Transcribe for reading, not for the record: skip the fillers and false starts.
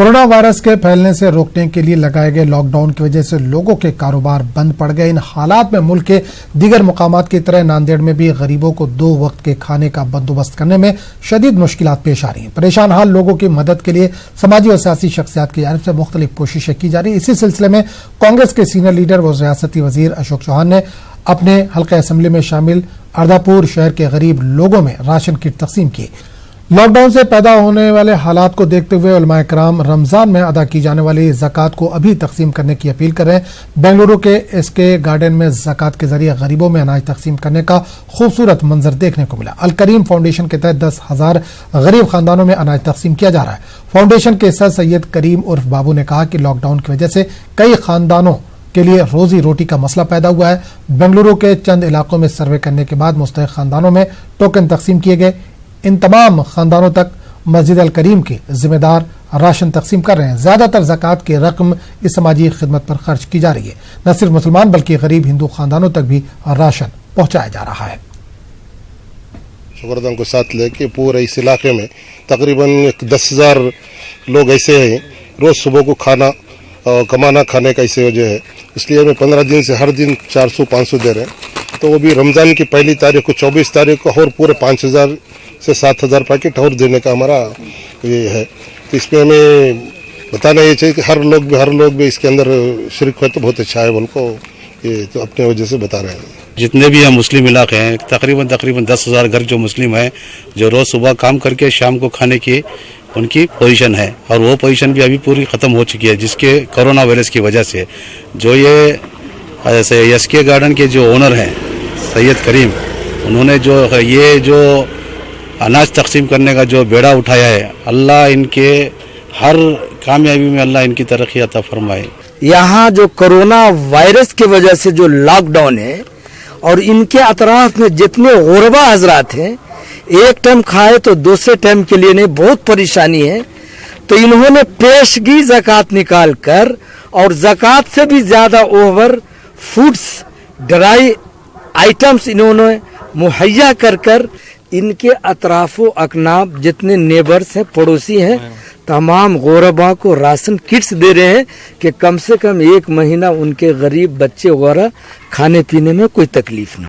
Corona virus के फैलने से रोकने के लिए लगाए गए लॉकडाउन की वजह से लोगों के कारोबार बंद पड़ गए। इन हालात में मुल्क के दीगर मुकामात की तरह नांदेड़ में भी गरीबों को 2 वक्त के खाने का बंदोबस्त करने में शदीद मुश्किलात पेश आ रही हैं। परेशान हाल लोगों की मदद के लिए समाजी और सियासी शख्सियात की जानिब से मुख्तलिफ कोशिशें की जा रही। इसी सिलसिले में कांग्रेस के सीनियर लीडर व रियासती वजीर अशोक चौहान ने अपने हल्का असम्बली में शामिल अर्दापुर शहर के गरीब लोगों में राशन किट तकसीम की। लॉकडाउन से पैदा होने वाले हालात को देखते हुए उलमाए कराम रमजान में अदा की जाने वाली ज़कात को अभी तकसीम करने की अपील कर रहे हैं। बेंगलुरु के एसके गार्डन में ज़कात के जरिए गरीबों में अनाज तकसीम करने का खूबसूरत मंजर देखने को मिला। अल करीम फाउंडेशन के तहत 10,000 गरीब खानदानों में अनाज तकसीम किया जा रहा है। फाउंडेशन के सर सैयद करीम उर्फ बाबू ने कहा कि लॉकडाउन की वजह से कई खानदानों के लिए रोजी रोटी का मसला पैदा हुआ है। बेंगलुरु के चंद इलाकों में सर्वे करने के बाद मुस्तहिक खानदानों में टोकन तकसीम किए गए। इन तमाम खानदानों तक मस्जिद अल करीम के जिम्मेदार राशन तकसीम कर रहे हैं। ज्यादातर ज़कात की रकम इस समाजी खिदमत पर खर्च की जा रही है। न सिर्फ मुसलमान बल्कि गरीब हिंदू खानदानों तक भी राशन पहुंचाया जा रहा है। शुक्रदान को साथ लेके पूरे इस इलाके में तकरीबन 10,000 लोग ऐसे हैं रोज सुबह को खाना कमाना खाने का ऐसे वजह है। इसलिए हमें 15 दिन से हर दिन 400-500 दे रहे हैं। तो वो भी रमजान की पहली तारीख को 24 तारीख को और पूरे 5,000 से 7,000 पैकेट और देने का हमारा ये है। तो इसमें हमें बताना ये चाहिए कि हर लोग भी इसके अंदर शरीक हो तो बहुत अच्छा है। उनको ये तो अपने वजह से बता रहे हैं। जितने भी हम मुस्लिम इलाके हैं तकरीबन 10,000 घर जो मुस्लिम हैं जो रोज़ सुबह काम करके शाम को खाने की उनकी पोजीशन है और वो पोजीशन भी अभी पूरी ख़त्म हो चुकी है, जिसके कोरोना वायरस की वजह से जो ये एसके गार्डन के जो ओनर हैं सैयद करीम, उन्होंने जो अनाज तकसीम करने का जो बेड़ा उठाया है, अल्लाह इनके हर कामयाबी में अल्लाह इनकी तरक्की अता फरमाए। यहाँ जो कोरोना वायरस की वजह से जो लॉकडाउन है और इनके अतराफ में जितने गुरबा हजरात हैं, एक टाइम खाए तो दूसरे टाइम के लिए नहीं, बहुत परेशानी है। तो इन्होंने पेशगी ज़कात निकाल कर और ज़कात से भी ज़्यादा ओवर फूड्स ड्राई आइटम्स इन्होंने मुहैया कर इनके अतराफो अकनाब जितने नेबर्स हैं, पड़ोसी हैं, तमाम गुरबा को राशन किट्स दे रहे हैं कि कम से कम 1 महीना उनके गरीब बच्चे वगैरह खाने पीने में कोई तकलीफ ना।